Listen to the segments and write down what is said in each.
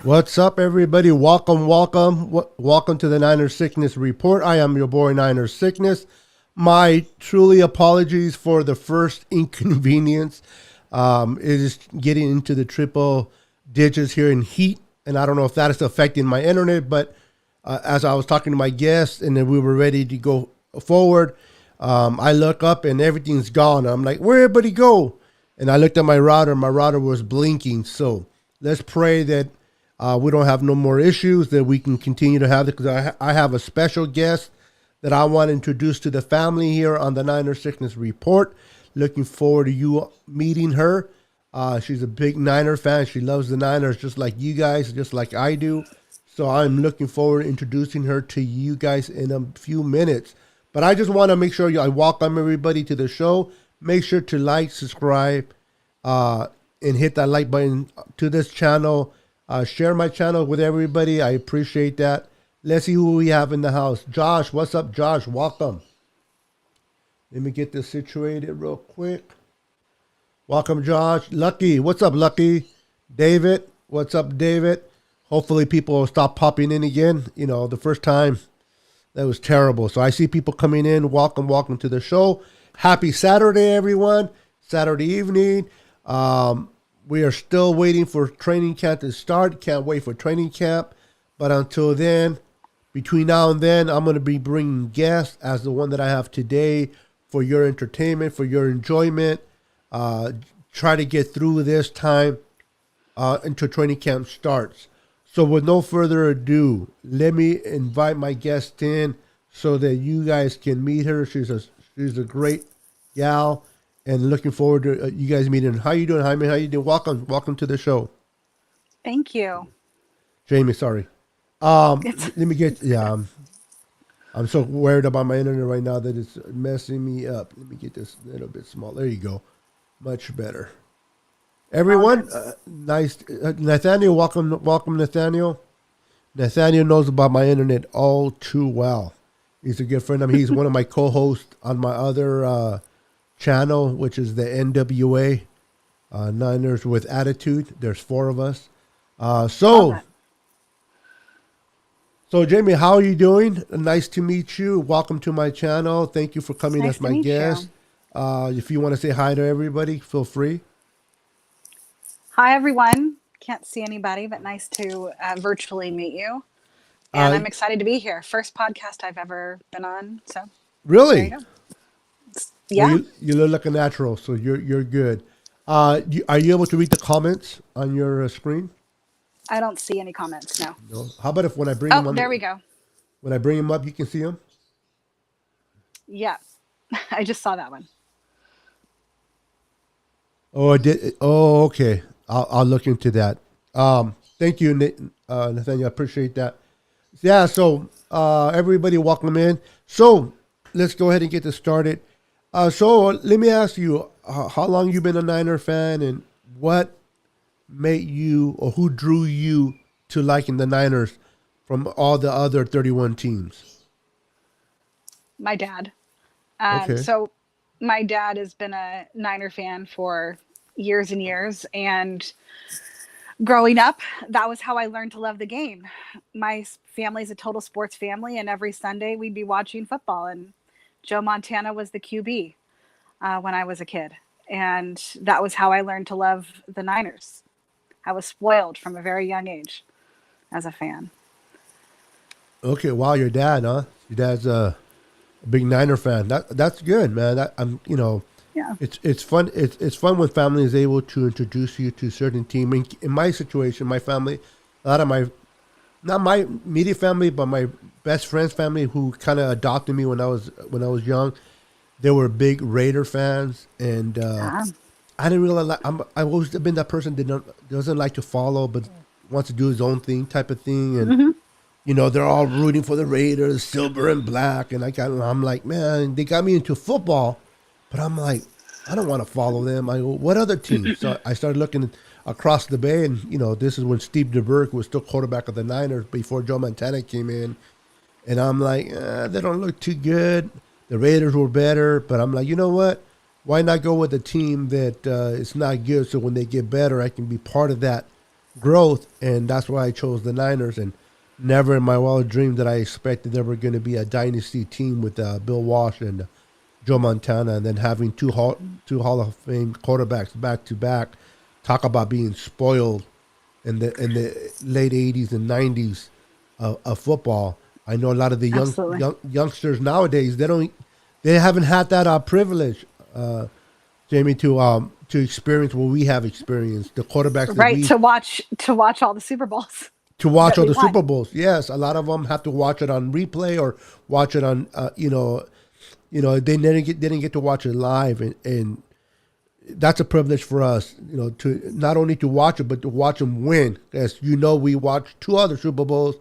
What's up, everybody? Welcome to the Niners Sickness Report. I am your boy, Niners Sickness. My truly apologies for the first inconvenience. It is getting into the triple digits here in heat, and I don't know if that is affecting my internet, but as I was talking to my guests and then we were ready to go forward, I look up and everything's gone. I'm like, where'd everybody go? And I looked at my router. My router was blinking. So let's pray that we don't have no more issues, that we can continue to have it, because I have a special guest that I want to introduce to the family here on the Niners Sickness Report. Looking forward to you meeting her. She's a big Niner fan. She loves the Niners just like you guys, just like I do. So I'm looking forward to introducing her to you guys in a few minutes. But I just want to make sure I welcome everybody to the show. Make sure to like, subscribe, and hit that like button to this channel. Share my channel with everybody. I appreciate that. Let's see who we have in the house. Josh, what's up, Josh? Welcome. Let me get this situated real quick. Welcome, Josh. Lucky, what's up, Lucky? David, what's up, David? Hopefully people will stop popping in again. You know, the first time, that was terrible. So I see people coming in. Welcome to the show. Happy Saturday, everyone. Saturday evening. We are still waiting for training camp to start. Can't wait for training camp. But until then, between now and then, I'm going to be bringing guests as the one that I have today for your entertainment, for your enjoyment. Try to get through this time until training camp starts. So with no further ado, let me invite my guest in so that you guys can meet her. She's a great gal. And looking forward to you guys meeting. How you doing, Jaime? How you doing? Welcome to the show. Thank you. Jamie, sorry. Let me get, I'm so worried about my internet right now that it's messing me up. Let me get this a little bit small. There you go. Much better. Everyone, nice. Nathaniel, welcome, Nathaniel. Nathaniel knows about my internet all too well. He's a good friend of mine. He's one of my co-hosts on my other channel, which is the NWA, Niners with Attitude. There's 4 of us. So Jamie, how are you doing? Nice to meet you. Welcome to my channel. Thank you for coming as my guest. If you want to say hi to everybody, feel free. Hi, everyone. Can't see anybody, but nice to virtually meet you. And I'm excited to be here. First podcast I've ever been on. So really? Yeah. Well, you look like a natural, so you're good. Are you able to read the comments on your screen? I don't see any comments. No. No. How about if when I bring them on? There we go. When I bring them up, you can see them? Yeah. I just saw that one. Oh, I did. Oh, okay. I'll look into that. Thank you, Nathaniel. I appreciate that. Yeah. So everybody, welcome in. So let's go ahead and get this started. So let me ask you, how long you been a Niner fan, and what made you, or who drew you to liking the Niners from all the other 31 teams? My dad. Okay. So my dad has been a Niner fan for years and years, and growing up, that was how I learned to love the game. My family's a total sports family, and every Sunday we'd be watching football, and Joe Montana was the QB when I was a kid. And that was how I learned to love the Niners. I was spoiled from a very young age as a fan. Okay, wow, your dad, huh? Your dad's big Niner fan. That's good, man. I'm, Yeah. it's fun. It's fun when family is able to introduce you to a certain team. In my situation, my family, a lot of my, not my immediate family, but my best friend's family, who kind of adopted me when I was young, they were big Raider fans, and Um, I didn't really like. I've always been that person that doesn't like to follow, but wants to do his own thing, type of thing, and mhm. they're all rooting for the Raiders, silver and black, and I'm like, man, they got me into football, but I'm like, I don't want to follow them. I go, what other team? So I started looking across the bay, and this is when Steve DeBerg was still quarterback of the Niners before Joe Montana came in, and I'm like, they don't look too good. The Raiders were better, but I'm like, you know what? Why not go with a team that is not good? So when they get better, I can be part of that growth, and that's why I chose the Niners. And never in my wildest dream that I expected there were going to be a dynasty team with Bill Walsh and Joe Montana, and then having two Hall of Fame quarterbacks back to back. Talk about being spoiled in the late '80s and '90s of football. I know a lot of the Absolutely. youngsters nowadays, they haven't had that privilege, Jamie, to experience what we have experienced. The quarterbacks that Right, we to watch all the Super Bowls to watch that all we the Super won. Bowls. Yes, a lot of them have to watch it on replay or watch it on they didn't get to watch it live, and that's a privilege for us, to not only to watch it but to watch them win. As we watched two other Super Bowls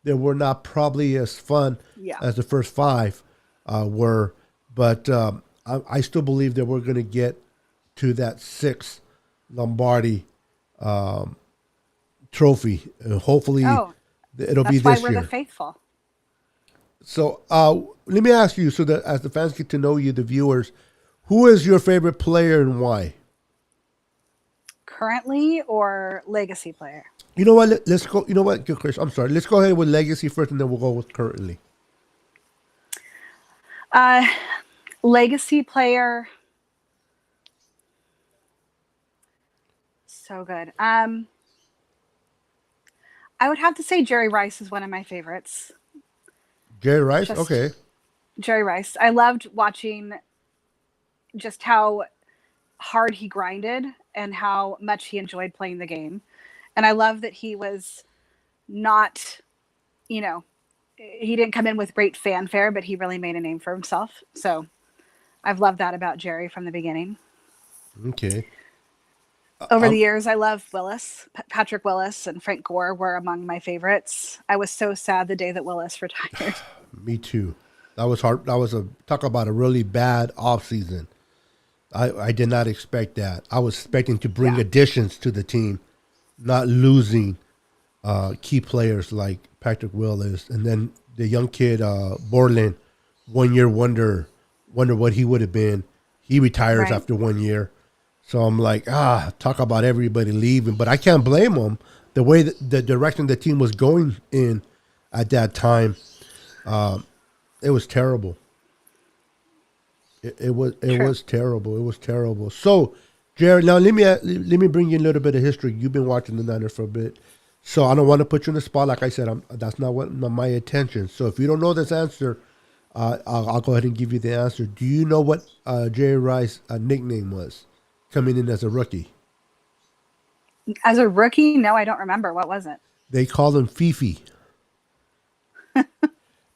that were not probably as fun Yeah. as the first five were, but I still believe that we're going to get to that sixth Lombardi trophy. Hopefully, Oh, it'll be that's why this we're the year. faithful. So let me ask you, so that as the fans get to know you, the viewers, who is your favorite player and why? Currently or legacy player? You know what? Let's go. You know what, good Chris? I'm sorry. Let's go ahead with legacy first, and then we'll go with currently. Uh, Legacy player, so good. I would have to say Jerry Rice is one of my favorites. Jerry Rice. Just Okay. Jerry Rice. I loved watching just how hard he grinded and how much he enjoyed playing the game. And I love that he was not, you know, he didn't come in with great fanfare, but he really made a name for himself. So I've loved that about Jerry from the beginning. Okay. Over the Um, years, I love Willis. Patrick Willis and Frank Gore were among my favorites. I was so sad the day that Willis retired. Me too. That was hard. That was a talk about a really bad off season. I did not expect that. I was expecting to bring Yeah. additions to the team, not losing key players like Patrick Willis, and then the young kid Borland, 1 year wonder what he would have been. He retires Right. after 1 year, so I'm like, talk about everybody leaving, but I can't blame them. The way the direction the team was going in at that time, it was terrible. It True. was terrible. It was terrible. So, Jared, now let me bring you a little bit of history. You've been watching the Niners for a bit, so I don't want to put you in the spot. Like I said, that's not what my intention. So, if you don't know this answer, I'll go ahead and give you the answer. Do you know what Jerry Rice's nickname was coming in as a rookie? As a rookie, no, I don't remember. What was it? They called him Fifi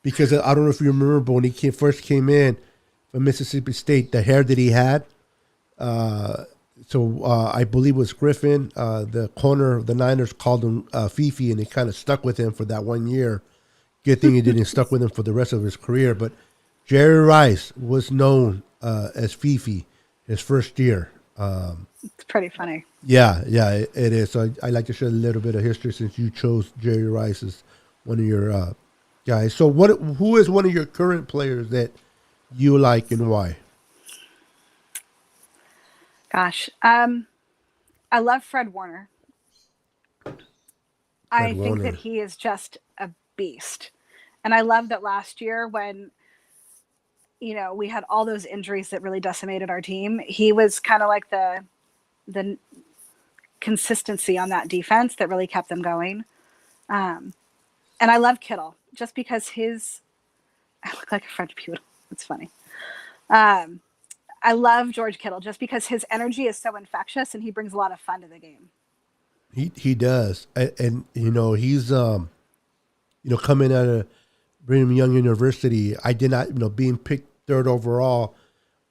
because I don't know if you remember, but when first came in from Mississippi State, the hair that he had. So I believe it was Griffin, the corner of the Niners, called him Fifi, and it kind of stuck with him for that 1 year. Good thing it didn't stuck with him for the rest of his career. But Jerry Rice was known as Fifi his first year. It's pretty funny. Yeah, it is. So I like to share a little bit of history since you chose Jerry Rice as one of your guys. So who is one of your current players that you like and why? Gosh. I love Fred Warner. Fred I think that Warner. he is just a beast. And I love that last year when, we had all those injuries that really decimated our team. He was kind of like the consistency on that defense that really kept them going. Um, and I love Kittle just because I look like a French poodle. It's funny. Um, I love George Kittle just because his energy is so infectious and he brings a lot of fun to the game. He does, and he's coming out of Brigham Young University. I did not being picked third overall.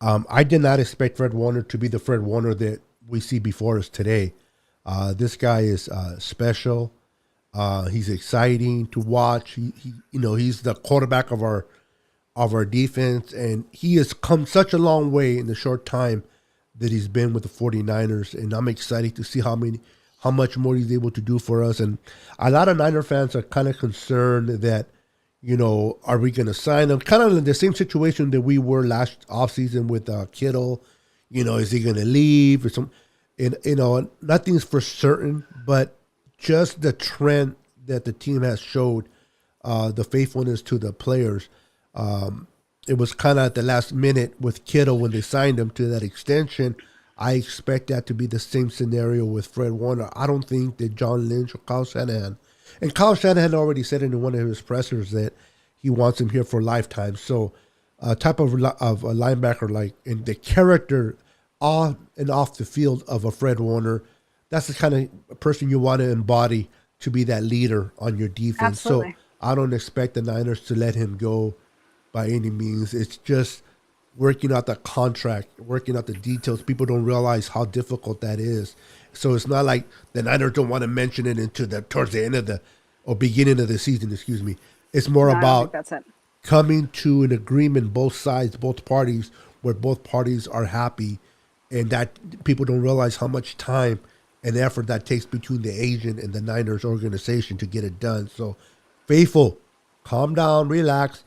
I did not expect Fred Warner to be the Fred Warner that we see before us today. This guy is special. He's exciting to watch. He's the quarterback of our defense, and he has come such a long way in the short time that he's been with the 49ers, and I'm excited to see how much more he's able to do for us. And a lot of Niner fans are kind of concerned that, are we going to sign him? Kind of in the same situation that we were last offseason with Kittle. Is he going to leave or some? And nothing's for certain, but just the trend that the team has showed, the faithfulness to the players. It was kind of at the last minute with Kittle when they signed him to that extension. I expect that to be the same scenario with Fred Warner. I don't think that John Lynch or Kyle Shanahan, and Kyle Shanahan already said in one of his pressers that he wants him here for a lifetime. So, type of a linebacker like in the character on and off the field of a Fred Warner, that's the kind of person you want to embody to be that leader on your defense. Absolutely. So I don't expect the Niners to let him go by any means. It's just working out the contract, working out the details. People don't realize how difficult that is. So it's not like the Niners don't want to mention it towards the end of beginning of the season, excuse me. It's more No, I don't about think that's it. coming to an agreement, both sides, both parties, where both parties are happy, and that people don't realize how much time and effort that takes between the agent and the Niners organization to get it done. So, faithful, calm down, relax.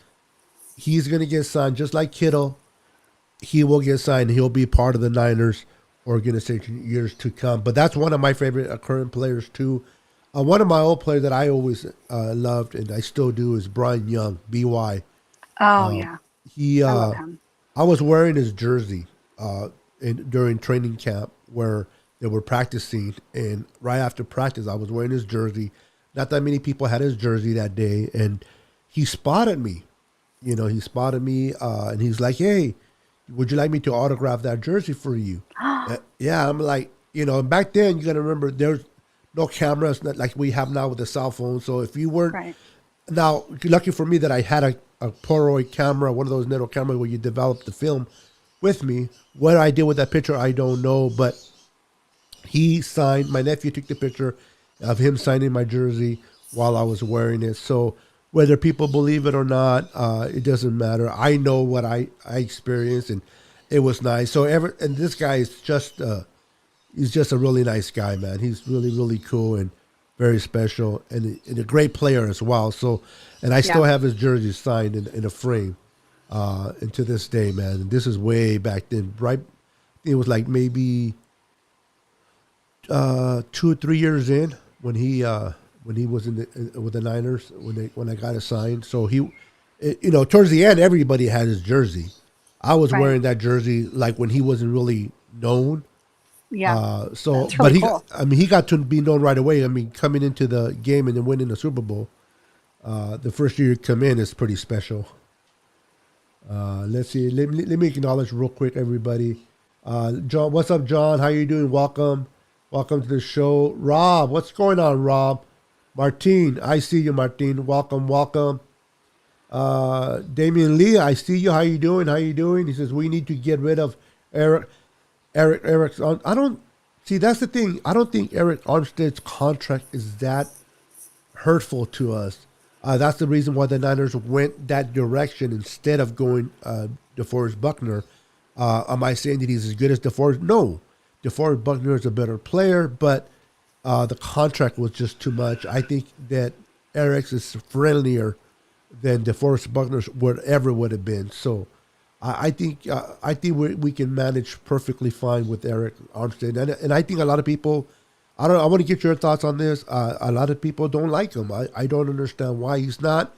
He's going to get signed just like Kittle. He will get signed. He'll be part of the Niners organization years to come. But that's one of my favorite current players too. One of my old players that I always loved and I still do is Brian Young, BY. Oh, yeah. He, I love him. I was wearing his jersey during training camp where they were practicing, and right after practice, I was wearing his jersey. Not that many people had his jersey that day, and he spotted me. And he's like, "Hey, would you like me to autograph that jersey for you?" Yeah, I'm like, back then you got to remember there's no cameras not like we have now with the cell phone. So if you weren't Right. now, lucky for me that I had a Polaroid camera, one of those little cameras where you develop the film with me. What I did with that picture, I don't know, but he signed. My nephew took the picture of him signing my jersey while I was wearing it. So whether people believe it or not, it doesn't matter. I know what I experienced, and it was nice. So and this guy is just he's just a really nice guy, man. He's really, really cool and very special, and a great player as well. So, and I still have his jersey signed in a frame, and to this day, man. And this is way back then, right? It was like maybe 2 or 3 years in when he was with the Niners when I got it signed. So towards the end, everybody had his jersey. I was Right. wearing that jersey like when he wasn't really known. Yeah. So, That's but really cool. he got to be known right away. I mean, coming into the game and then winning the Super Bowl, the first year you come in is pretty special. Let's see. Let me acknowledge real quick, everybody. John, what's up, John? How you doing? Welcome to the show. Rob, what's going on, Rob? Martine, I see you, Martine. Welcome. Damian Lee, I see you. How you doing? He says we need to get rid of Eric's. I don't see. That's the thing. I don't think Eric Armstead's contract is that hurtful to us. That's the reason why the Niners went that direction instead of going DeForest Buckner. Am I saying that he's as good as DeForest? No. DeForest Buckner is a better player, but the contract was just too much. I think that Eric's is friendlier than DeForest Buckner's would have been. So I think we can manage perfectly fine with Eric Armstead, and I think a lot of people. I want to get your thoughts on this. A lot of people don't like him. I don't understand why. He's not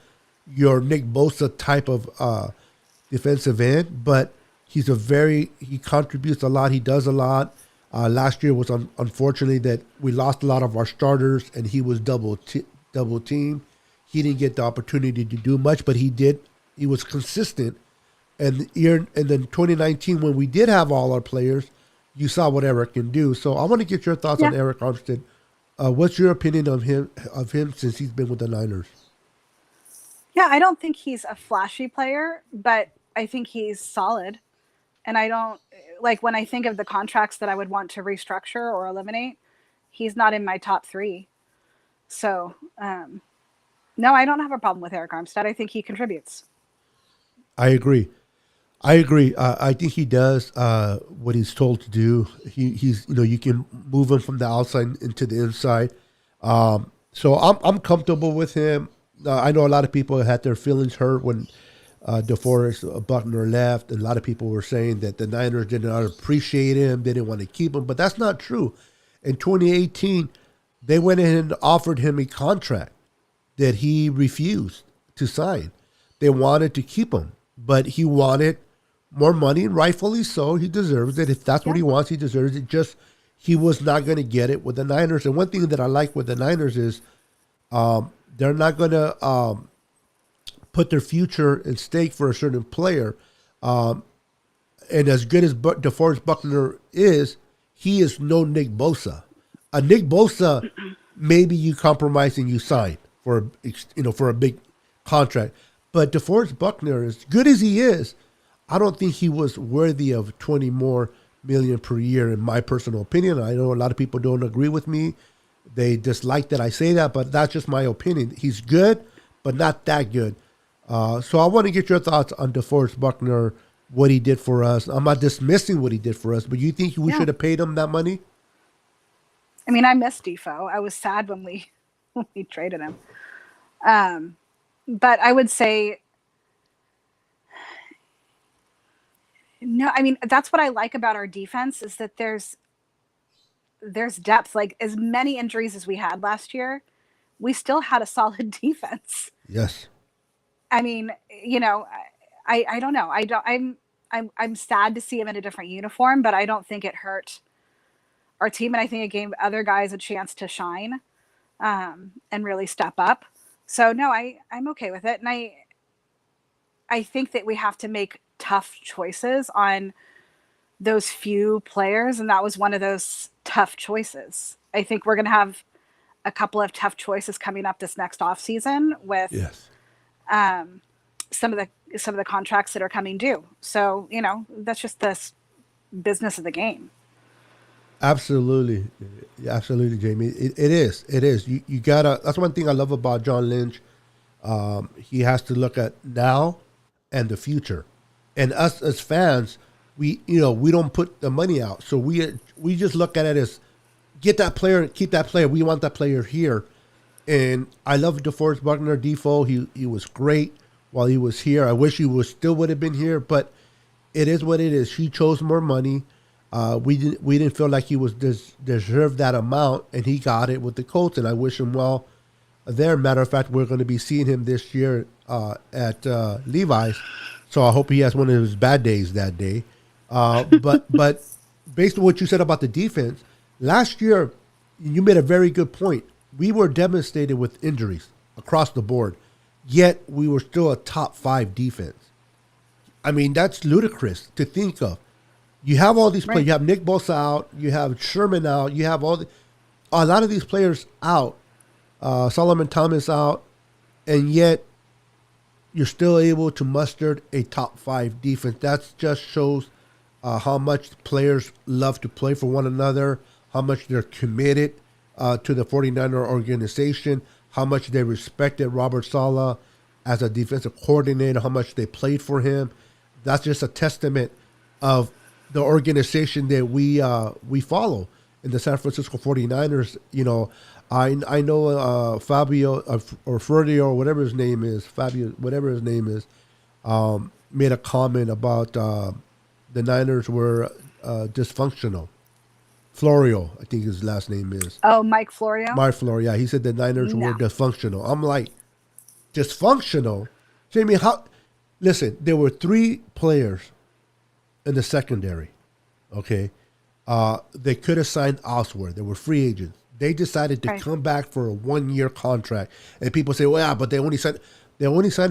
your Nick Bosa type of defensive end, but he contributes a lot. He does a lot. Last year was unfortunately that we lost a lot of our starters, and he was double teamed. He didn't get the opportunity to do much, but he did. He was consistent And then 2019, when we did have all our players, you saw what Eric can do. So I want to get your thoughts on Yeah. Eric Armstead. What's your opinion of him since he's been with the Niners? Yeah, I don't think he's a flashy player, but I think he's solid. And I don't like when I think of the contracts that I would want to restructure or eliminate, he's not in my top three. So, no, I don't have a problem with Eric Armstead. I think he contributes. I agree. I agree. I think he does what he's told to do. He's you can move him from the outside into the inside. So I'm comfortable with him. I know a lot of people had their feelings hurt when DeForest Buckner left, and a lot of people were saying that the Niners did not appreciate him, they didn't want to keep him, but that's not true. In 2018, they went in and offered him a contract that he refused to sign. They wanted to keep him, but he wanted more money, and rightfully so. He deserves it. If that's what Yeah. he wants, he deserves it. Just he was not going to get it with the Niners. And one thing that I like with the Niners is they're not going to put their future at stake for a certain player. And as good as DeForest Buckner is, he is no Nick Bosa. A Nick Bosa, maybe you compromise and you sign for for a big contract. But DeForest Buckner, as good as he is, I don't think he was worthy of 20 more million per year, in my personal opinion. I know a lot of people don't agree with me. They dislike that I say that, but that's just my opinion. He's good, but not that good. So I want to get your thoughts on DeForest Buckner, what he did for us. I'm not dismissing what he did for us, but you think we Yeah. should have paid him that money? I mean, I miss Defoe. I was sad when we when we traded him. But I would say no. I mean, that's what I like about our defense is that there's depth. Like as many injuries as we had last year, we still had a solid defense. Yes. I mean, I don't know. I don't. I'm sad to see him in a different uniform, but I don't think it hurt our team, and I think it gave other guys a chance to shine and really step up. So no, I'm okay with it, and I think that we have to make tough choices on those few players, and that was one of those tough choices. I think we're going to have a couple of tough choices coming up this next off season with Yes. some of the contracts that are coming due. So that's just this business of the game. Absolutely. Absolutely, Jamie. It is. It is. You gotta. That's one thing I love about John Lynch. He has to look at now and the future, and us as fans, we don't put the money out, so we just look at it as get that player, keep that player. We want that player here, and I love DeForest Buckner, Defoe. He was great while he was here. I wish he would have been here, but it is what it is. She chose more money. We didn't feel like he was deserved that amount, and he got it with the Colts, and I wish him well there. Matter of fact, we're going to be seeing him this year at Levi's, so I hope he has one of his bad days that day. But based on what you said about the defense, last year you made a very good point. We were devastated with injuries across the board, yet we were still a top 5 defense. I mean, that's ludicrous to think of. You have all these players. Right. You have Nick Bosa out. You have Sherman out. You have a lot of these players out. Solomon Thomas out, and yet you're still able to muster a top 5 defense. That just shows how much players love to play for one another, how much they're committed to the 49er organization, how much they respected Robert Saleh as a defensive coordinator, how much they played for him. That's just a testament of the organization that we follow in the San Francisco 49ers. I know Fabio or Ferdio or whatever his name is, Fabio, whatever his name is, made a comment about the Niners were dysfunctional. Florio, I think his last name is. Oh, Mike Florio. Mark Florio, yeah. He said the Niners were No. dysfunctional. I'm like, dysfunctional? Jamie, how? Listen, there were 3 players in the secondary, okay? They could have signed elsewhere. They were free agents. They decided to Right. come back for a 1-year contract. And people say, well, yeah, but they only signed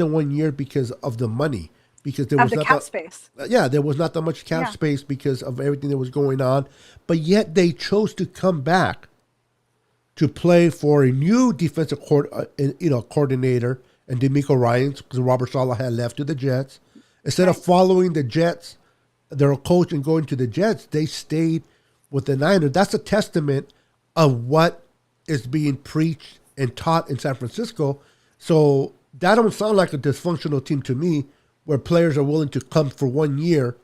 in 1 year because of the money. because there Of was the not cap that, space. yeah, there was not that much cap Yeah. space because of everything that was going on. But yet they chose to come back to play for a new coordinator and D'Amico Ryans because Robert Saleh had left to the Jets. Instead of Right. following the Jets, their coach, and going to the Jets, they stayed with the Niners. That's a testament of what is being preached and taught in San Francisco. So that don't sound like a dysfunctional team to me, where players are willing to come for 1 year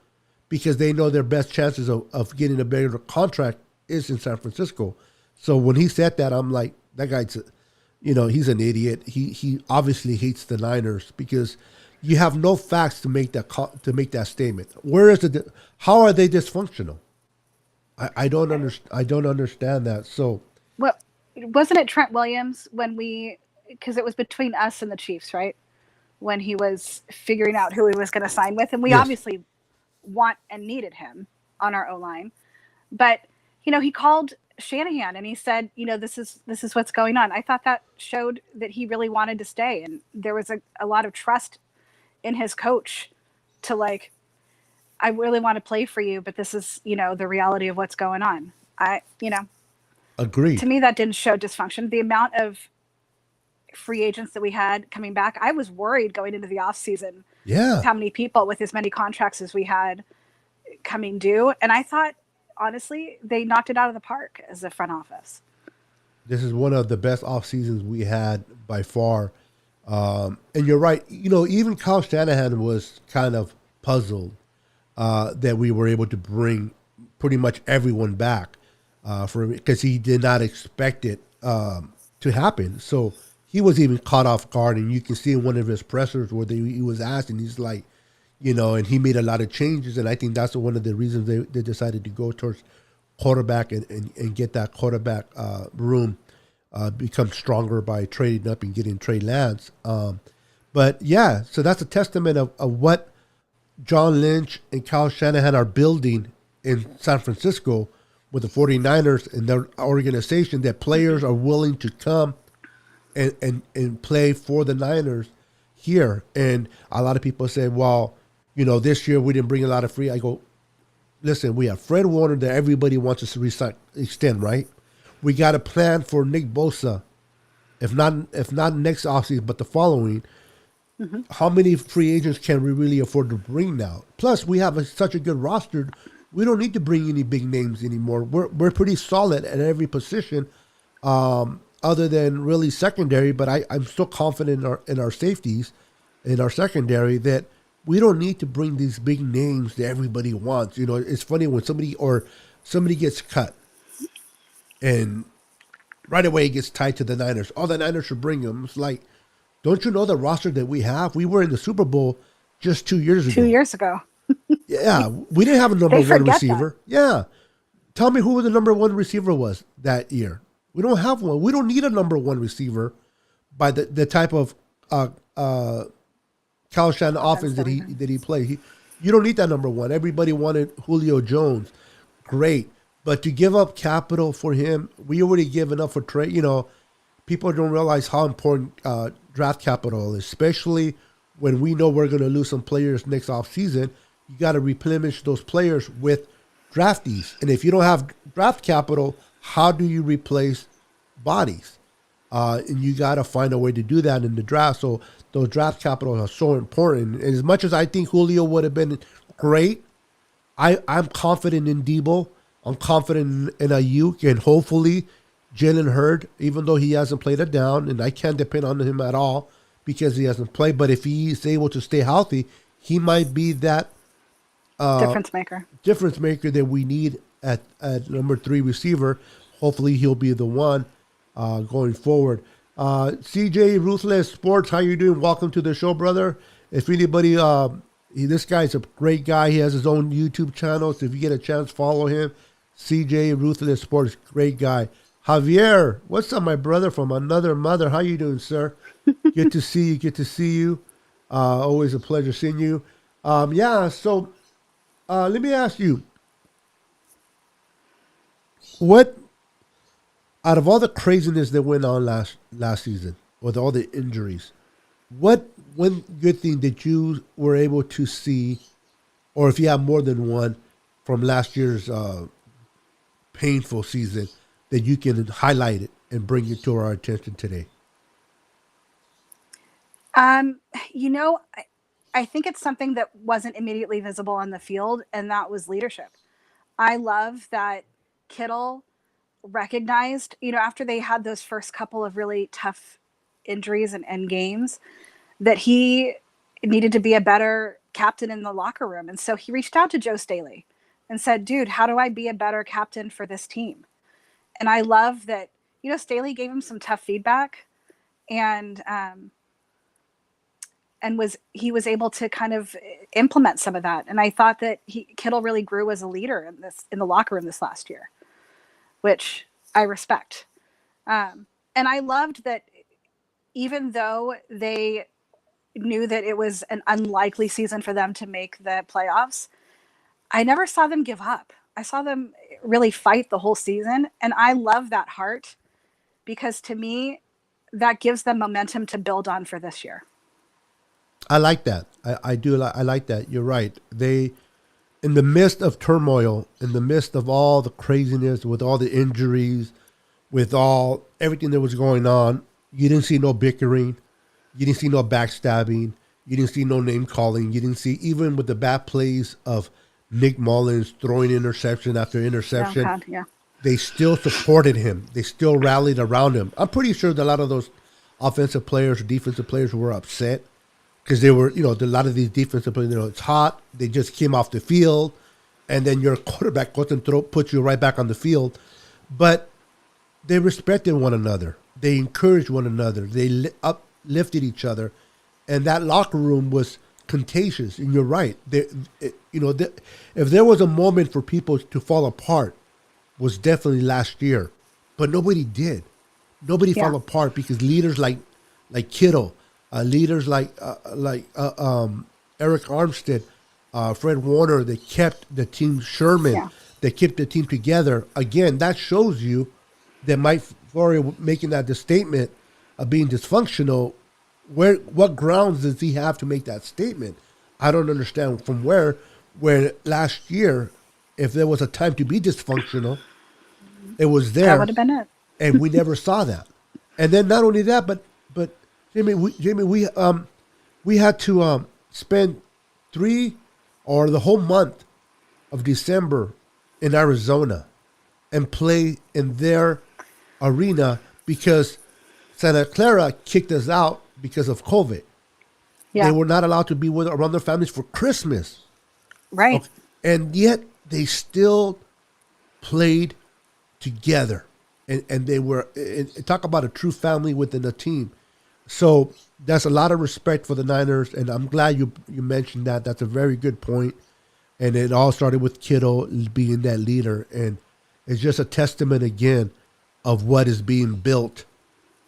because they know their best chances of getting a better contract is in San Francisco. So when he said that, I'm like, that guy's, he's an idiot. He obviously hates the Niners because you have no facts to make that statement. Where is the? How are they dysfunctional? I don't understand. I don't understand that. So Well, wasn't it Trent Williams because it was between us and the Chiefs, right? When he was figuring out who he was going to sign with, and we yes, obviously want and needed him on our O line, but he called Shanahan and he said, this is what's going on. I thought that showed that he really wanted to stay, and there was a lot of trust in his coach to like, I really want to play for you, but this is the reality of what's going on. To agreed. me that didn't show dysfunction. The amount of free agents that we had coming back, I was worried going into the off season with Yeah, how many people with as many contracts as we had coming due. And I thought, honestly, they knocked it out of the park as a front office. this is one of the best off seasons we had by far. And you're right. Even Kyle Shanahan was kind of puzzled that we were able to bring pretty much everyone back for because he did not expect it to happen. So he was even caught off guard, and you can see in one of his pressers where he was asked, and he's like, and he made a lot of changes, and I think that's one of the reasons they decided to go towards quarterback and get that quarterback room become stronger by trading up and getting Trey Lance. But yeah, so that's a testament of what John Lynch and Kyle Shanahan are building in San Francisco with the 49ers and their organization, that players are willing to come and play for the Niners here. And a lot of people say, well, this year we didn't bring a lot of free. I go, listen, we have Fred Warner that everybody wants us to extend, right? We got a plan for Nick Bosa, if not next offseason, but the following. How many free agents can we really afford to bring now? Plus, we have such a good roster. We don't need to bring any big names anymore. We're pretty solid at every position, other than really secondary. But I'm still confident in our safeties, in our secondary, that we don't need to bring these big names that everybody wants. It's funny when somebody gets cut, and right away it gets tied to the Niners. Oh, the Niners should bring him. It's like, don't you know the roster that we have? We were in the Super Bowl just 2 years ago. 2 years ago. Yeah, we didn't have a number They one forget receiver. Yeah. Tell me who the number one receiver was that year. We don't have one. We don't need a number one receiver by the type of Kyle Shanahan offense that he played. You don't need that number one. Everybody wanted Julio Jones. Great. But to give up capital for him, we already given up for Trey. People don't realize how important draft capital is, especially when we know we're going to lose some players next offseason. You got to replenish those players with draftees. And if you don't have draft capital, how do you replace bodies? And you got to find a way to do that in the draft. So those draft capitals are so important. And as much as I think Julio would have been great, I'm confident in Debo. I'm confident in Ayuk, and hopefully Jalen Hurd, even though he hasn't played it down, and I can't depend on him at all because he hasn't played. But if he's able to stay healthy, he might be that difference maker that we need at number 3 receiver. Hopefully he'll be the one going forward. CJ Ruthless Sports, how you doing? Welcome to the show, brother. If anybody, this guy's a great guy. He has his own YouTube channel, so if you get a chance, follow him. CJ Ruthless Sports, great guy. Javier, what's up, my brother from another mother? How you doing, sir? Good to see you. Good to see you. Always a pleasure seeing you. So let me ask you, what, out of all the craziness that went on last season, with all the injuries, What one good thing that you were able to see, or if you have more than one from last year's painful season, that you can highlight it and bring it to our attention today? Um, you know, I think it's something that wasn't immediately visible on the field, and that was leadership. I love that Kittle recognized, after they had those first couple of really tough injuries and games, that he needed to be a better captain in the locker room. And so he reached out to Joe Staley and said, dude, how do I be a better captain for this team? And I love that, Staley gave him some tough feedback, and he was able to kind of implement some of that. And I thought that Kittle really grew as a leader in the locker room this last year, which I respect. And I loved that even though they knew that it was an unlikely season for them to make the playoffs, I never saw them give up. I saw them really fight the whole season. And I love that heart, because to me, that gives them momentum to build on for this year. I like that. I do. I like that. You're right. They, in the midst of turmoil, in the midst of all the craziness, with all the injuries, with all everything that was going on, you didn't see no bickering, you didn't see no backstabbing, you didn't see no name calling, you didn't see, even with the bad plays of Nick Mullins throwing interception after interception. Oh, God, yeah. They still supported him. They still rallied around him. I'm pretty sure that a lot of those offensive players or defensive players were upset because they were, a lot of these defensive players, it's hot. They just came off the field, and then your quarterback goes and puts you right back on the field. But they respected one another. They encouraged one another. They uplifted each other, and that locker room was contagious. And you're right. If there was a moment for people to fall apart, was definitely last year, but nobody did. Nobody fell apart because leaders like Kittle, leaders like Eric Armstead, Fred Warner, they kept the team, Sherman, they kept the team together. Again, that shows you that Mike Florio making that statement of being dysfunctional. What grounds does he have to make that statement? I don't understand from where last year, if there was a time to be dysfunctional, it was there. That would have been it. And we never saw that. And then not only that, but Jamie, we had to spend the whole month of December in Arizona and play in their arena because Santa Clara kicked us out because of COVID. Yeah. They were not allowed to be around their families for Christmas. Right. Okay. And yet they still played together. And they were, talk about a true family within a team. So that's a lot of respect for the Niners, and I'm glad you mentioned that. That's a very good point. And it all started with Kittle being that leader. And it's just a testament, again, of what is being built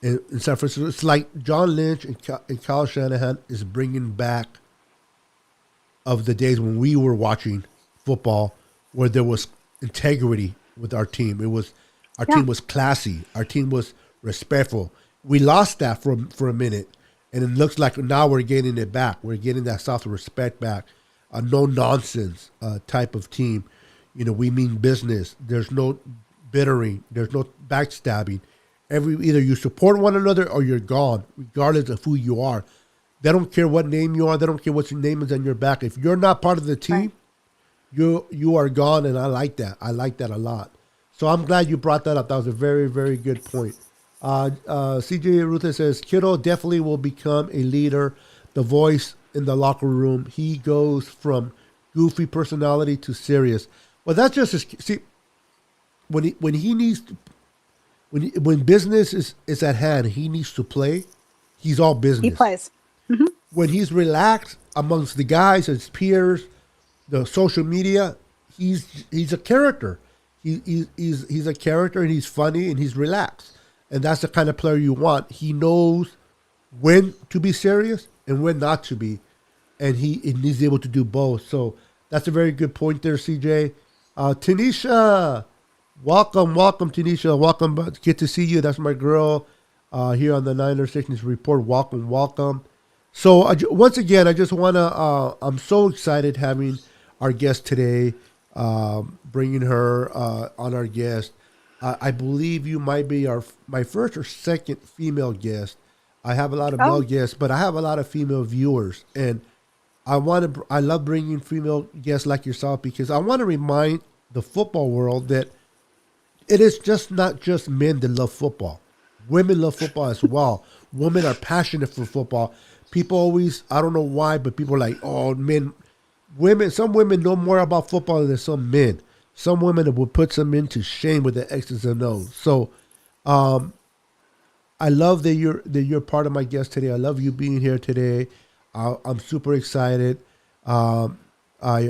in San Francisco. It's like John Lynch and Kyle Shanahan is bringing back of the days when we were watching football, where there was integrity with our team. Our team was classy. Our team was respectful. We lost that for a minute, and it looks like now we're getting it back. We're getting that self-respect back. A no-nonsense type of team. We mean business. There's no bittering. There's no backstabbing. Either you support one another or you're gone, regardless of who you are. They don't care what name you are. They don't care what your name is on your back. If you're not part of the team, you are gone, and I like that. I like that a lot. So I'm glad you brought that up. That was a very, very good point. CJ Ruther says, Kittle definitely will become a leader, the voice in the locker room. He goes from goofy personality to serious. Well, that's just when he needs to, when business is at hand, he needs to play. He's all business. He plays. Mm-hmm. When he's relaxed amongst the guys, his peers, the social media, he's a character. He's a character, and he's funny, and he's relaxed. And that's the kind of player you want. He knows when to be serious and when not to be. And he's able to do both. So that's a very good point there, CJ. Tanisha, welcome, Tanisha. Welcome. Good to see you. That's my girl here on the Niners Sickness Report. Welcome. So once again, I just want to. I'm so excited having our guest today, bringing her on our guest. I believe you might be my first or second female guest. I have a lot of male Oh, guests, but I have a lot of female viewers, and I love bringing female guests like yourself because I want to remind the football world that it is just not just men that love football. Women love football as well. Women are passionate for football. People always, I don't know why, but people are like, oh, men, women, some women know more about football than some men. Some women will put some men to shame with the X's and O's. So I love that you're part of my guest today. I love you being here today. I'm super excited. Um, I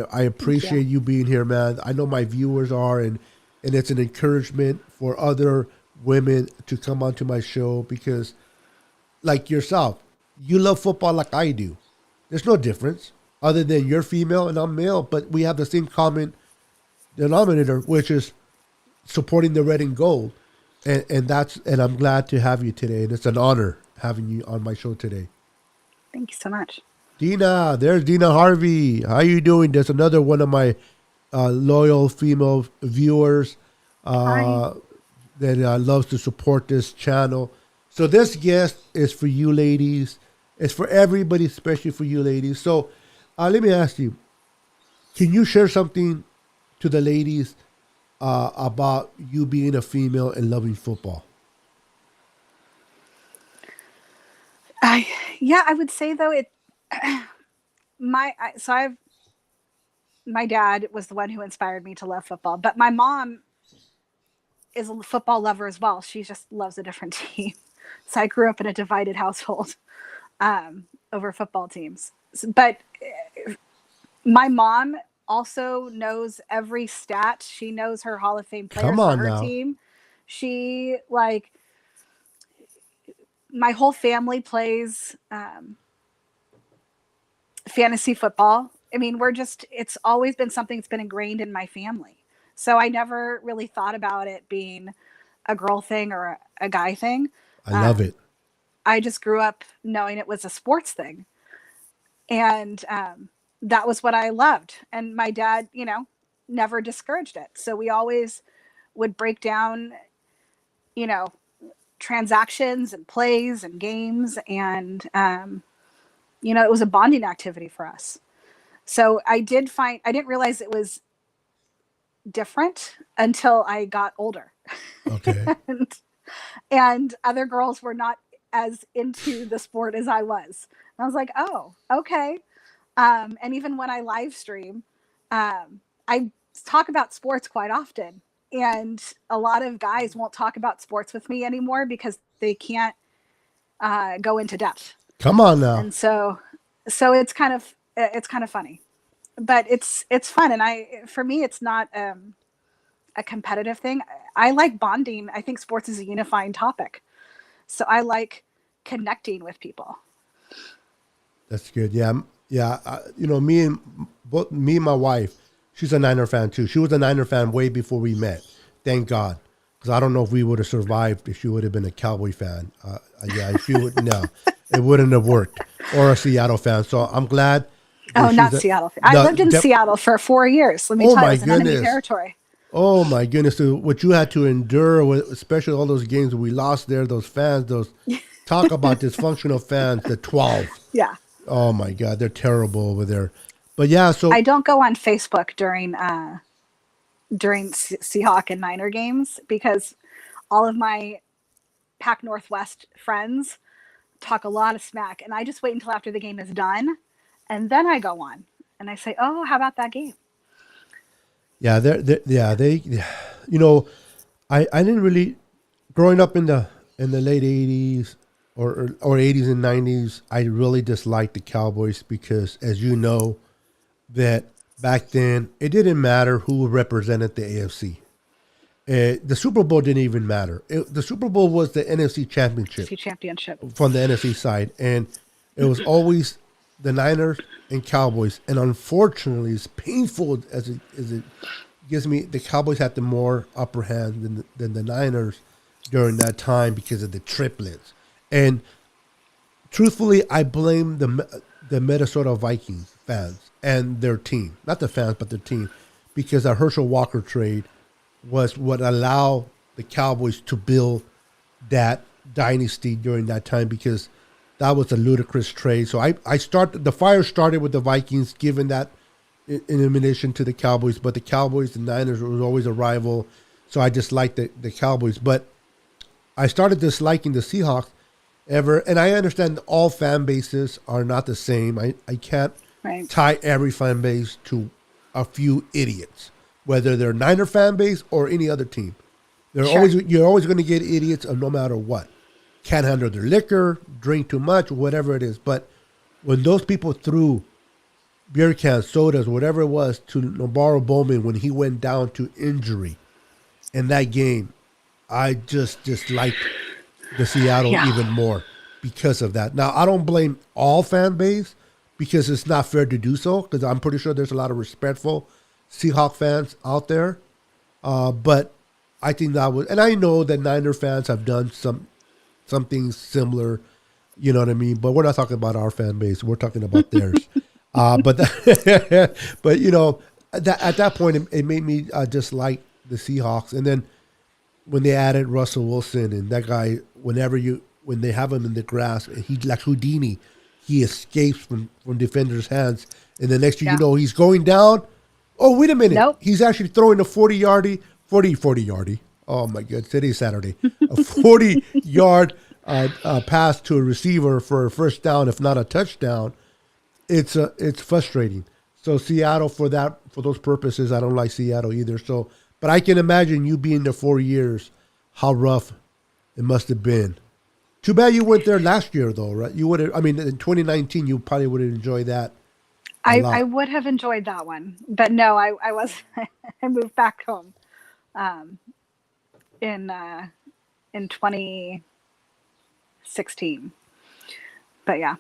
thank you. appreciate you being here, man. I know my viewers are, and it's an encouragement for other women to come onto my show because, like yourself, you love football like I do. There's no difference other than you're female and I'm male, but we have the same common denominator, which is supporting the red and gold. And I'm glad to have you today. And it's an honor having you on my show today. Thank you so much. Dina, there's Dina Harvey. How you doing? There's another one of my loyal female viewers Hi. uh, that loves to support this channel. So this guest is for you ladies. It's for everybody, especially for you ladies. So let me ask you, can you share something to the ladies about you being a female and loving football? I yeah, I would say though it so I've my dad was the one who inspired me to love football, but my mom is a football lover as well. She just loves a different team. So I grew up in a divided household over football teams. But my mom also knows every stat. She knows her Hall of Fame Come players for on her now. team. She like my whole family plays fantasy football. I mean, it's always been something that's been ingrained in my family. So I never really thought about it being a girl thing or a guy thing. I love Um, it. I just grew up knowing it was a sports thing. And that was what I loved. And my dad, never discouraged it. So we always would break down, you know, transactions and plays and games. And, it was a bonding activity for us. So I didn't realize it was different until I got older. Okay. and, and other girls were not as into the sport as I was. And I was like, oh, okay. And even when I live stream, I talk about sports quite often. And a lot of guys won't talk about sports with me anymore because they can't go into depth. Come on now. And so it's kind of funny, but it's fun. And for me, it's not a competitive thing. I like bonding. I think sports is a unifying topic. So I like connecting with people. That's good. Yeah, yeah. Me and my wife, she's a Niner fan too. She was a Niner fan way before we met. Thank God, because I don't know if we would have survived if she would have been a Cowboy fan. Yeah, she would. No, it wouldn't have worked. Or a Seattle fan. So I'm glad Oh, that she's not a. Seattle. I The, lived in Seattle for 4 years. Let me oh tell you, it my was an enemy goodness. territory. Oh my goodness! So what you had to endure, especially all those games we lost there, those fans, those talk about dysfunctional fans, the 12. Yeah. Oh my God, they're terrible over there. But yeah, I so don't go on Facebook during Seahawk and Niner games because all of my Pac Northwest friends talk a lot of smack, and I just wait until after the game is done, and then I go on and I say, "Oh, how about that game?" yeah, yeah, you know, I didn't really growing up in the late '80s or '80s and '90s. I really disliked the Cowboys because, as you know, that back then it didn't matter who represented the AFC. The Super Bowl didn't even matter. The Super Bowl was the NFC Championship NFC Championship. from the NFC side, and it was always the Niners and Cowboys. And unfortunately, as painful as it gives me, the Cowboys had the more upper hand than the Niners during that time because of the triplets. And truthfully, I blame the Minnesota Vikings fans and their team, not the fans, but their team, because the Herschel Walker trade was what allowed the Cowboys to build that dynasty during that time because that was a ludicrous trade. So the fire started with the Vikings, giving that elimination to the Cowboys, but the Cowboys and Niners was always a rival. So I just liked the Cowboys, but I started disliking the Seahawks and I understand all fan bases are not the same. I can't tie every fan base to a few idiots, whether they're Niner fan base or any other team. You're always going to get idiots no matter what. Can't handle their liquor, drink too much, whatever it is. But when those people threw beer cans, sodas, whatever it was, to Navarro Bowman when he went down to injury in that game, I just disliked the Seattle even more because of that. Now, I don't blame all fan base because it's not fair to do so because I'm pretty sure there's a lot of respectful Seahawk fans out there. But I think that was, and I know that Niner fans have done something similar, you know what I mean? But we're not talking about our fan base. We're talking about theirs. But you know, at that point, it made me dislike the Seahawks. And then when they added Russell Wilson and that guy, when they have him in the grass, he like Houdini, he escapes from defenders' hands. And the next thing you know, he's going down. Oh, wait a minute. Nope. He's actually throwing a 40-yardie. Oh, my God. Today's Saturday. A 40-yard pass to a receiver for a first down, if not a touchdown. It's frustrating. So Seattle, for those purposes, I don't like Seattle either. So, but I can imagine you being there 4 years, how rough it must have been. Too bad you weren't there last year, though, right? You would have. I mean, in 2019, you probably would have enjoyed that. I would have enjoyed that one, but no, I was. I moved back home, in 2016. But yeah.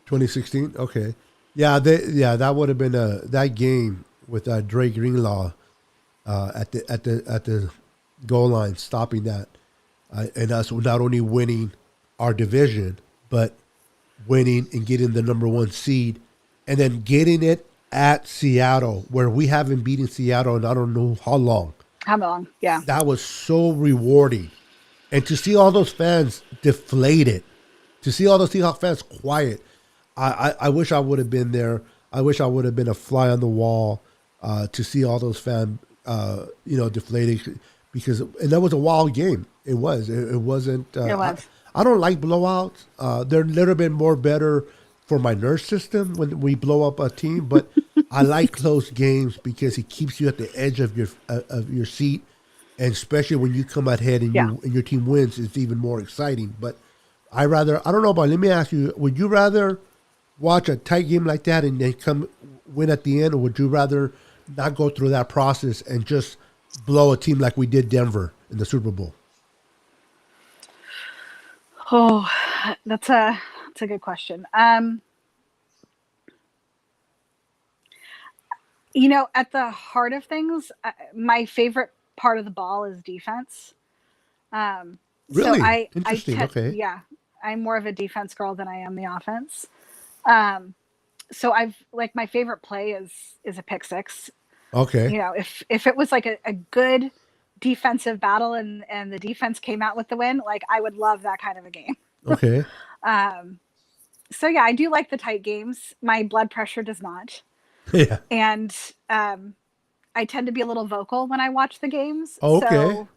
2016. Okay. Yeah. That would have been that game with Dre Greenlaw at the goal line, stopping that, and us not only winning our division, but winning and getting the number 1 seed, and then getting it at Seattle, where we haven't beaten Seattle in I don't know how long. How long? Yeah. That was so rewarding. And to see all those fans deflated, to see all the Seahawks fans quiet, I wish I would have been there. I wish I would have been a fly on the wall to see all those fans, deflated, and that was a wild game. It was. It wasn't. It was. I don't like blowouts. They're a little bit more better for my nerve system when we blow up a team, but I like close games because it keeps you at the edge of your seat, and especially when you come ahead and your team wins, it's even more exciting. But I don't know, but let me ask you: would you rather watch a tight game like that and then come win at the end, or would you rather not go through that process and just blow a team like we did Denver in the Super Bowl? Oh, that's a good question. At the heart of things, my favorite part of the ball is defense. Really? So Interesting. Okay. Yeah, I'm more of a defense girl than I am the offense. So my favorite play is a pick six. Okay. If it was like a good defensive battle and the defense came out with the win, like I would love that kind of a game. Okay. So yeah, I do like the tight games. My blood pressure does not. Yeah. And I tend to be a little vocal when I watch the games. Okay. So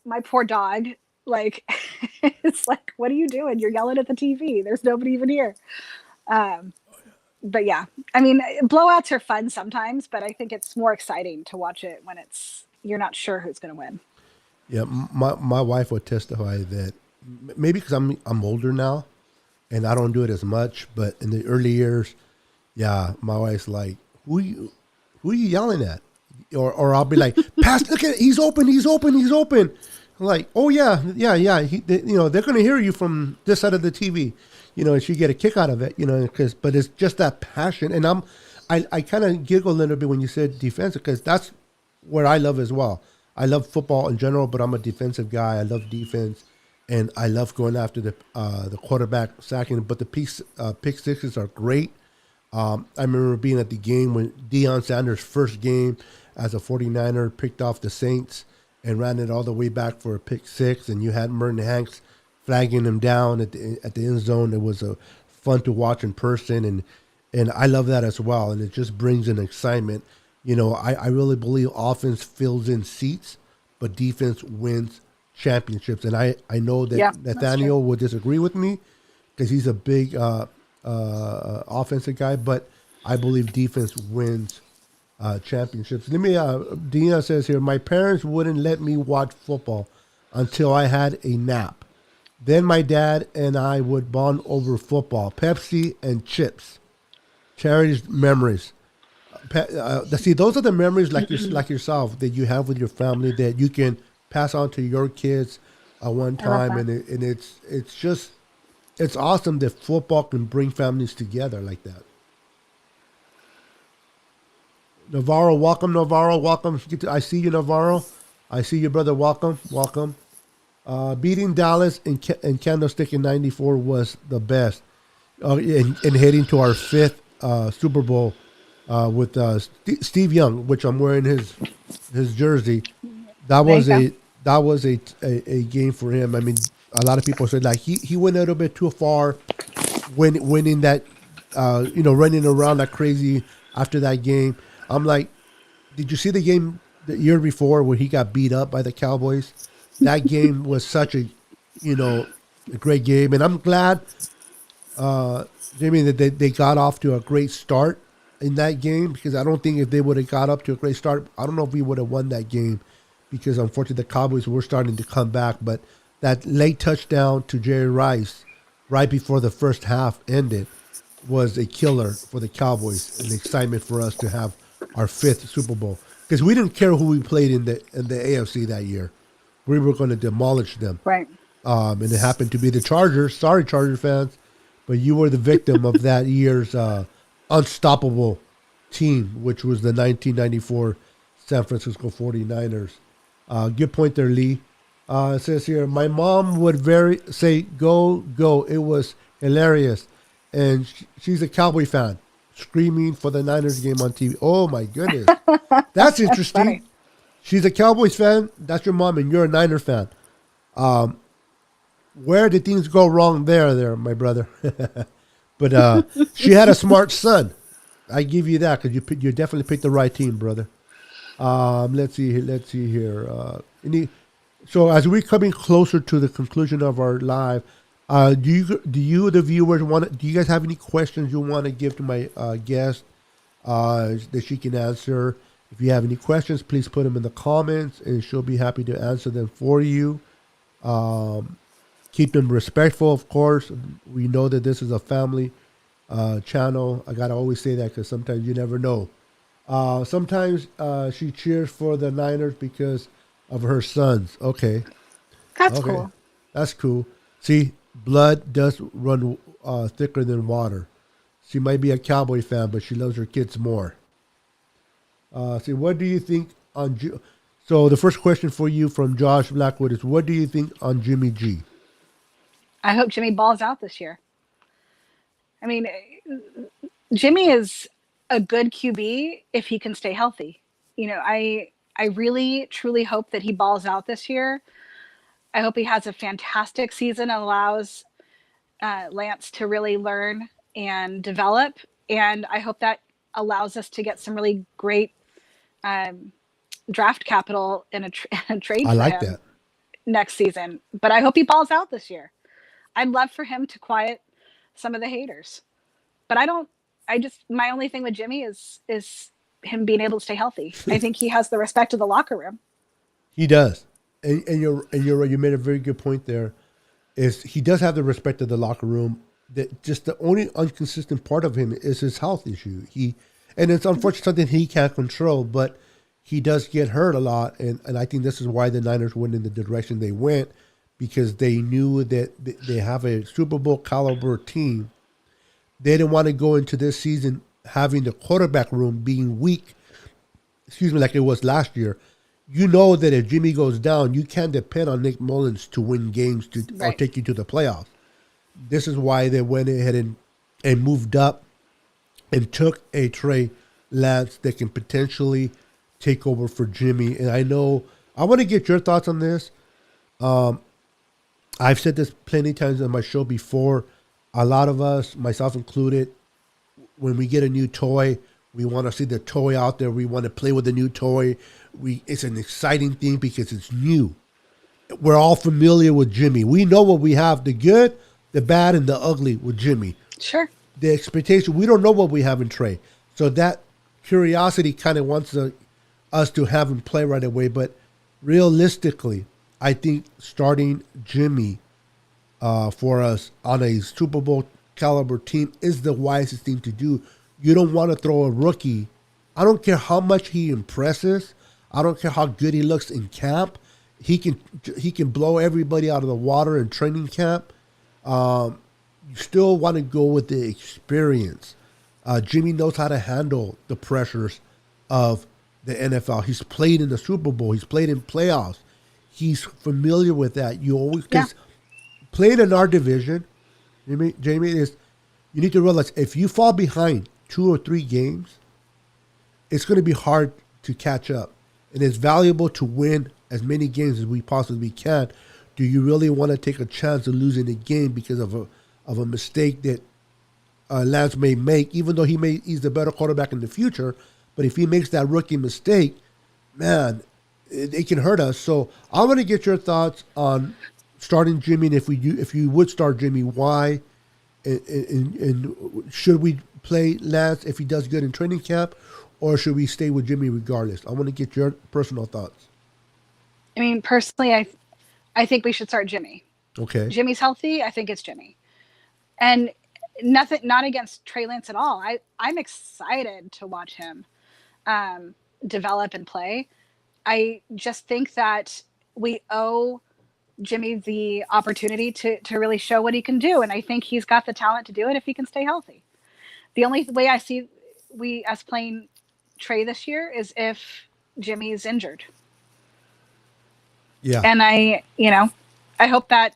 my poor dog, like, it's like, what are you doing? You're yelling at the TV. There's nobody even here. But yeah, I mean, blowouts are fun sometimes, but I think it's more exciting to watch it when you're not sure who's going to win. Yeah, my wife would testify that maybe because I'm older now, and I don't do it as much. But in the early years, yeah, my wife's like, "Who are you yelling at?" Or I'll be like, "Pass! Look at it, he's open! I'm like, "Oh yeah. They're going to hear you from this side of the TV." And she get a kick out of it, but it's just that passion. And I kind of giggle a little bit when you said defensive, because that's where I love as well. I love football in general, but I'm a defensive guy. I love defense. and I love going after the quarterback sacking. But the pick sixes are great. I remember being at the game when Deion Sanders' first game as a 49er picked off the Saints and ran it all the way back for a pick six, and you had Merton Hanks flagging him down at the end zone. It was fun to watch in person, and I love that as well. And it just brings an excitement. I really believe offense fills in seats, but defense wins championships. And I know that Yeah, Nathaniel would disagree with me because he's a big offensive guy, but I believe defense wins championships. Dina says here, my parents wouldn't let me watch football until I had a nap. Then my dad and I would bond over football, Pepsi and chips. Cherished memories. See, those are the memories like yourself that you have with your family that you can pass on to your kids one time, and it's awesome that football can bring families together like that. Navarro, welcome, Navarro, welcome. I see you, Navarro. I see you, brother. Welcome, welcome. Beating Dallas and Candlestick in '94 was the best, and heading to our fifth Super Bowl with Steve Young, which I'm wearing his jersey. That was a game for him. I mean, a lot of people said like he went a little bit too far winning that, running around like crazy after that game. I'm like, did you see the game the year before where he got beat up by the Cowboys? That game was such a great game, and I'm glad, Jimmy, that they got off to a great start in that game, because I don't think if they would have got up to a great start, I don't know if we would have won that game, because unfortunately the Cowboys were starting to come back. But that late touchdown to Jerry Rice right before the first half ended was a killer for the Cowboys, and excitement for us to have our fifth Super Bowl, because we didn't care who we played in the AFC that year. We were going to demolish them. Right. And it happened to be the Chargers. Sorry, Charger fans, but you were the victim of that year's unstoppable team, which was the 1994 San Francisco 49ers. Good point there, Lee. It says here, my mom would say, go, go. It was hilarious. And she's a Cowboy fan, screaming for the Niners game on TV. Oh, my goodness. That's interesting. Funny. She's a Cowboys fan. That's your mom, and you're a Niner fan. Where did things go wrong there, my brother? But she had a smart son. I give you that, because you definitely picked the right team, brother. Let's see here. So as we're coming closer to the conclusion of our live, do you the viewers do you guys have any questions you want to give to my guest that she can answer? If you have any questions, please put them in the comments, and she'll be happy to answer them for you. Keep them respectful, of course. We know that this is a family channel. I got to always say that, because sometimes you never know. Sometimes she cheers for the Niners because of her sons. Okay. That's cool. That's cool. See, blood does run thicker than water. She might be a Cowboy fan, but she loves her kids more. See, what do you think on... So the first question for you from Josh Blackwood is, what do you think on Jimmy G? I hope Jimmy balls out this year. I mean, Jimmy is a good QB if he can stay healthy. I really, truly hope that he balls out this year. I hope he has a fantastic season and allows Lance to really learn and develop. And I hope that allows us to get some really great draft capital in a trade I for like him that. next season. But I hope he balls out this year. I'd love for him to quiet some of the haters. But my only thing with Jimmy is him being able to stay healthy. I think he has the respect of the locker room. He does. And you're right. You made a very good point there. Is he does have the respect of the locker room. That just the only inconsistent part of him is his health issue. And it's unfortunately something he can't control, but he does get hurt a lot. And I think this is why the Niners went in the direction they went, because they knew that they have a Super Bowl caliber team. They didn't want to go into this season having the quarterback room being weak, like it was last year. you know that if Jimmy goes down, you can't depend on Nick Mullins to win games or Right. take you to the playoffs. This is why they went ahead and moved up and took a Trey Lance that can potentially take over for Jimmy. And I know I want to get your thoughts on this. I've said this plenty times on my show before. A lot of us, myself included, when we get a new toy, we want to see the toy out there. We want to play with the new toy. It's an exciting thing because it's new. We're all familiar with Jimmy. We know what we have, the good, the bad, and the ugly with Jimmy. Sure. The expectation, we don't know what we have in Trey. So that curiosity kind of wants us to have him play right away. But realistically, I think starting Jimmy for us on a Super Bowl caliber team is the wisest thing to do. You don't want to throw a rookie. I don't care how much he impresses. I don't care how good he looks in camp. He can blow everybody out of the water in training camp. You still want to go with the experience. Jimmy knows how to handle the pressures of the NFL. He's played in the Super Bowl. He's played in playoffs. He's familiar with that. You always playing in our division, Jamie, is you need to realize if you fall behind 2 or 3 games, it's going to be hard to catch up. And it's valuable to win as many games as we possibly can. Do you really want to take a chance of losing a game because of a mistake that Lance may make, even though he's the better quarterback in the future? But if he makes that rookie mistake, man, it can hurt us. So I want to get your thoughts on starting Jimmy, and if you would start Jimmy, why? And should we play Lance if he does good in training camp, or should we stay with Jimmy regardless? I want to get your personal thoughts. I mean, personally, I think we should start Jimmy. Okay. Jimmy's healthy. I think it's Jimmy. And not against Trey Lance at all. I'm excited to watch him develop and play. I just think that we owe Jimmy the opportunity to really show what he can do. And I think he's got the talent to do it if he can stay healthy. The only way I see we as playing Trey this year is if Jimmy's injured. Yeah. And I hope that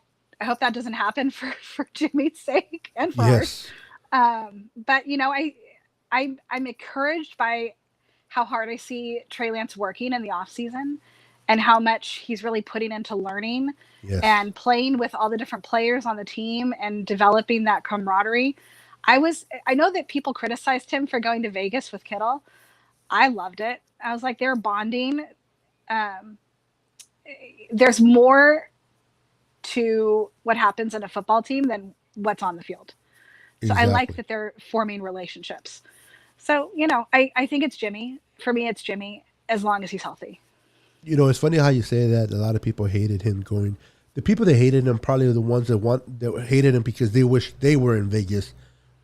doesn't happen for Jimmy's sake and for ours. But I'm encouraged by how hard I see Trey Lance working in the off season and how much he's really putting into learning and playing with all the different players on the team and developing that camaraderie. I know that people criticized him for going to Vegas with Kittle. I loved it. I was like, they're bonding. There's more to what happens in a football team than what's on the field. So I like that they're forming relationships. So, I think it's Jimmy. For me, it's Jimmy as long as he's healthy. It's funny how you say that. A lot of people hated him going. The people that hated him probably are the ones that hated him because they wish they were in Vegas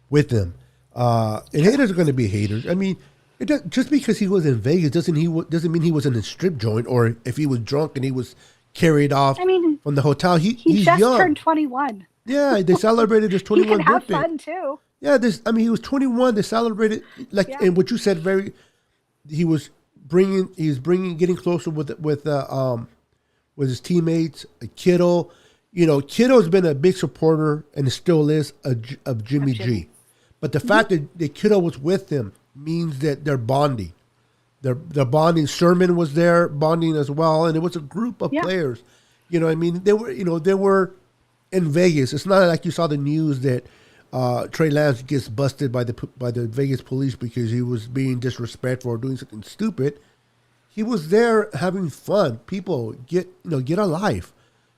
with him. And haters are going to be haters. I mean, just because he was in Vegas doesn't mean he was in a strip joint, or if he was drunk and he was carried off from the hotel. He's just young. Turned 21. Yeah, they celebrated his 21st birthday. He can have fun too. Yeah, he was 21. They celebrated and what you said he's getting closer with his teammates. Kittle, Kittle's been a big supporter and still is of Jimmy G. But the fact that Kittle was with him means that they're bonding. They're bonding. Sherman was there bonding as well, and it was a group of players. They were in Vegas. It's not like you saw the news that Trey Lance gets busted by the Vegas police because he was being disrespectful or doing something stupid. He was there having fun. People get a life.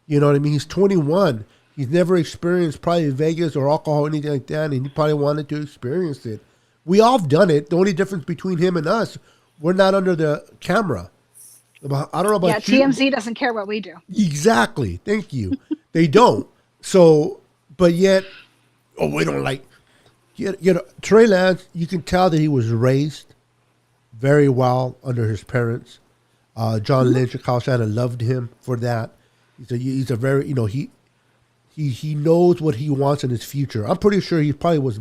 You know what I mean? He's 21. He's never experienced probably Vegas or alcohol or anything like that, and he probably wanted to experience it. We all have done it. The only difference between him and us, we're not under the camera. I don't know about you. TMZ doesn't care what we do. Exactly. Thank you. They don't. So, but yet, we don't like. Trey Lance, you can tell that he was raised very well under his parents. John Lynch and Kyle Shanahan loved him for that. He's a very, he knows what he wants in his future. I'm pretty sure he probably was.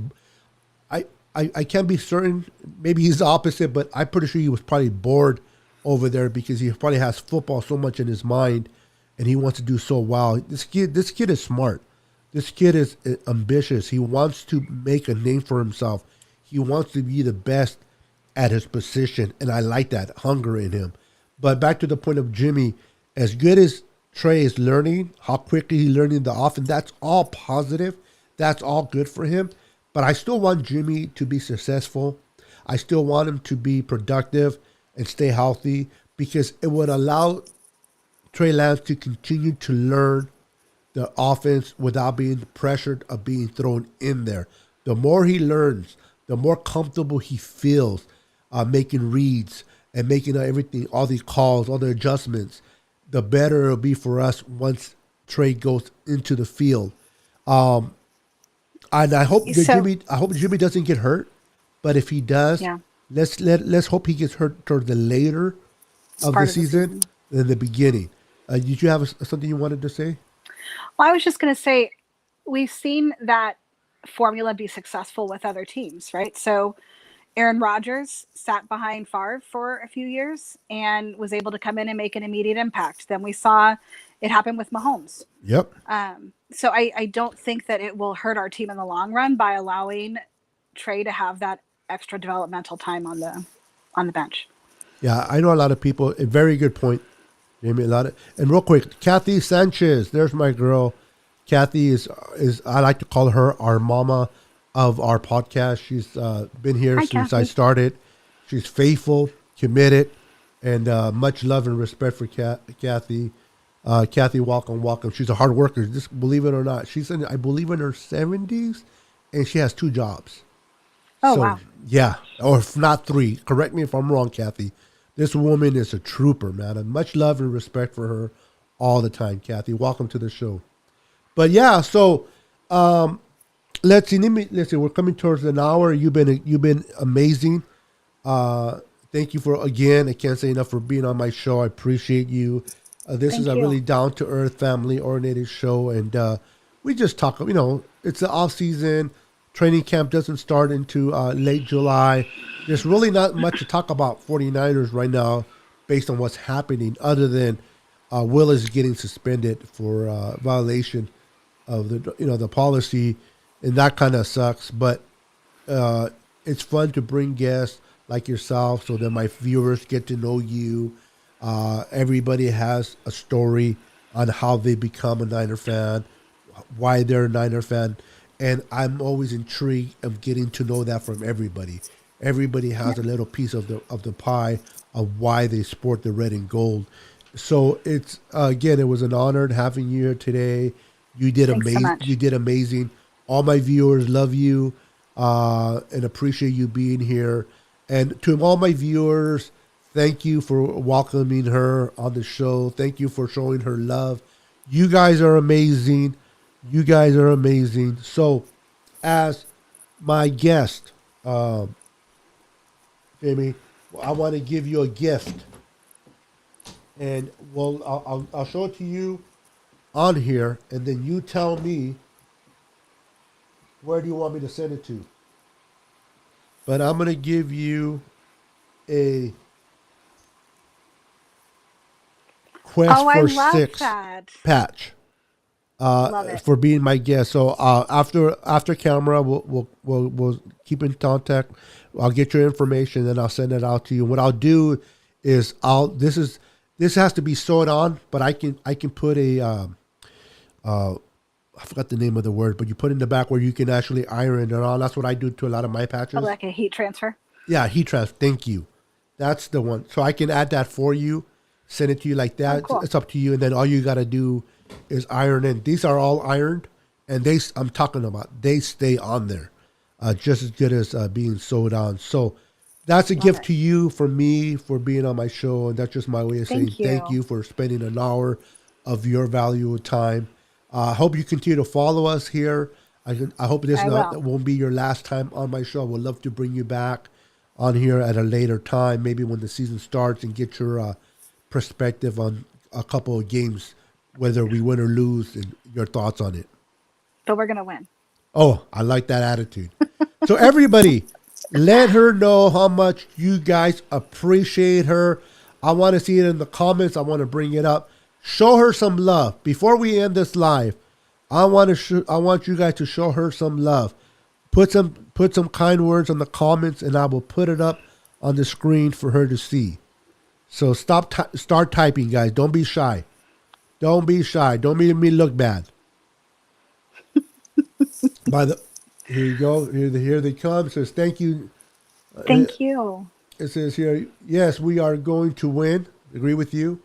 I can't be certain. Maybe he's the opposite, but I'm pretty sure he was probably bored over there because he probably has football so much in his mind, and he wants to do so well. This kid is smart. This kid is ambitious. He wants to make a name for himself. He wants to be the best at his position, and I like that hunger in him. But back to the point of Jimmy, as good as Trey is learning, how quickly he's learning the offense, that's all positive. That's all good for him. But I still want Jimmy to be successful. I still want him to be productive and stay healthy because it would allow Trey Lance to continue to learn the offense without being pressured of being thrown in there. The more he learns, the more comfortable he feels making reads and making everything, all these calls, all the adjustments, the better it'll be for us once Trey goes into the field. And I hope Jimmy doesn't get hurt. But if he does, Yeah. let's hope he gets hurt towards the later of the season than the beginning. Did you have something you wanted to say? Well, I was just going to say, we've seen that formula be successful with other teams, right? So Aaron Rodgers sat behind Favre for a few years and was able to come in and make an immediate impact. Then we saw it happen with Mahomes. Yep. So I don't think that it will hurt our team in the long run by allowing Trey to have that extra developmental time on the bench. Yeah, I know a lot of people. A very good point, Jamie. And real quick, Kathy Sanchez. There's my girl. Kathy is I like to call her our mama of our podcast. She's been here since Kathy. I started. She's faithful, committed, and much love and respect for Kathy. Kathy, welcome. She's a hard worker. Just believe it or not, I believe in her 70s, and she has 2 jobs. Oh, wow. Yeah, or if not 3. Correct me if I'm wrong, Kathy. This woman is a trooper, man. And much love and respect for her all the time, Kathy. Welcome to the show. But yeah, so let's see. We're coming towards an hour. You've been amazing. Thank you I can't say enough for being on my show. I appreciate you. This is a really down to earth, family oriented show, and we just talk. It's the off season. Training camp doesn't start into late July. There's really not much to talk about 49ers right now based on what's happening other than Will is getting suspended for violation of the policy, and that kind of sucks. But it's fun to bring guests like yourself so that my viewers get to know you. Everybody has a story on how they become a Niner fan, why they're a Niner fan. And I'm always intrigued of getting to know that from everybody. Everybody has a little piece of the pie of why they sport the red and gold. So it's it was an honor having you here today. You did amazing. So you did amazing. All my viewers love you and appreciate you being here. And to all my viewers, thank you for welcoming her on the show. Thank you for showing her love. You guys are amazing. So, as my guest, Jamie, I want to give you a gift, and I'll show it to you on here, and then you tell me where do you want me to send it to. But I'm going to give you a Quest for Six patch. For being my guest. So after camera, we'll keep in contact. I'll get your information and I'll send it out to you. What I'll do is this has to be sewed on, but I can put a I forgot the name of the word, but you put it in the back where you can actually iron it on. That's what I do to a lot of my patches. Oh, like a heat transfer. Yeah, heat transfer. Thank you. That's the one. So I can add that for you, send it to you like that. Oh, cool. It's up to you, and then all you got to do is iron in. These are all ironed, and I'm talking about they stay on there, just as good as being sewed on. So that's a gift to you from me for being on my show, and that's just my way of saying thank you for spending an hour of your valuable time. I hope you continue to follow us here. I hope this won't be your last time on my show. I would love to bring you back on here at a later time, maybe when the season starts, and get your perspective on a couple of games, whether we win or lose, and your thoughts on it. But we're going to win. Oh, I like that attitude. So everybody, let her know how much you guys appreciate her. I want to see it in the comments. I want to bring it up. Show her some love before we end this live. I want you guys to show her some love. Put some kind words in the comments, and I will put it up on the screen for her to see. So start typing, guys. Don't be shy. Don't be shy. Don't make me look bad. Here you go. Here they come. It says thank you. Thank you. It says here, yes, we are going to win. Agree with you.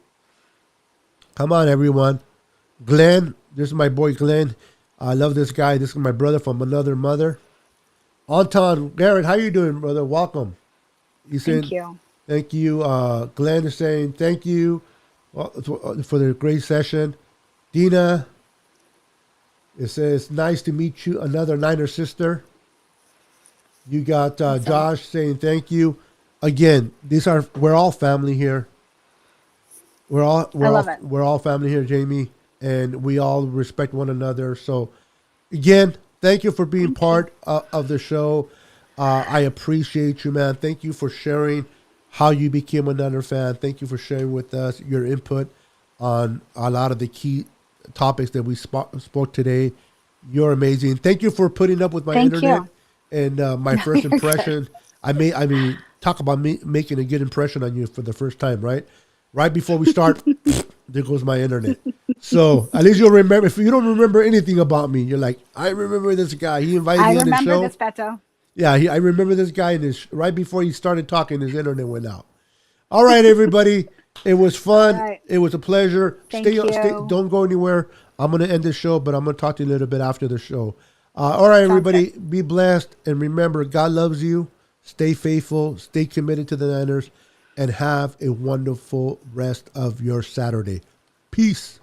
Come on, everyone. Glenn, this is my boy Glenn. I love this guy. This is my brother from another mother. Anton Garrett, how you doing, brother? Welcome. Thank you. Thank you. Glenn is saying thank you for the great session. Dina, it says nice to meet you, another Niner sister. You got Josh saying thank you. Again, we're all family here. We're all family here, Jamie, and we all respect one another. So, again, thank you for being part of the show. I appreciate you, man. Thank you for sharing how you became a Niner fan. Thank you for sharing with us your input on a lot of the key topics that we spoke today. You're amazing. Thank you for putting up with my internet and my first impression. I mean, talk about me making a good impression on you for the first time, right? Right before we start, there goes my internet. So at least you'll remember. If you don't remember anything about me, you're like, I remember this guy. He invited me on the show. I remember this, Beto. Yeah, I remember this guy. Right before he started talking, his internet went out. All right, everybody. It was fun. Right. It was a pleasure. Stay. Don't go anywhere. I'm going to end the show, but I'm going to talk to you a little bit after the show. All right, everybody. Be blessed. And remember, God loves you. Stay faithful. Stay committed to the Niners. And have a wonderful rest of your Saturday. Peace.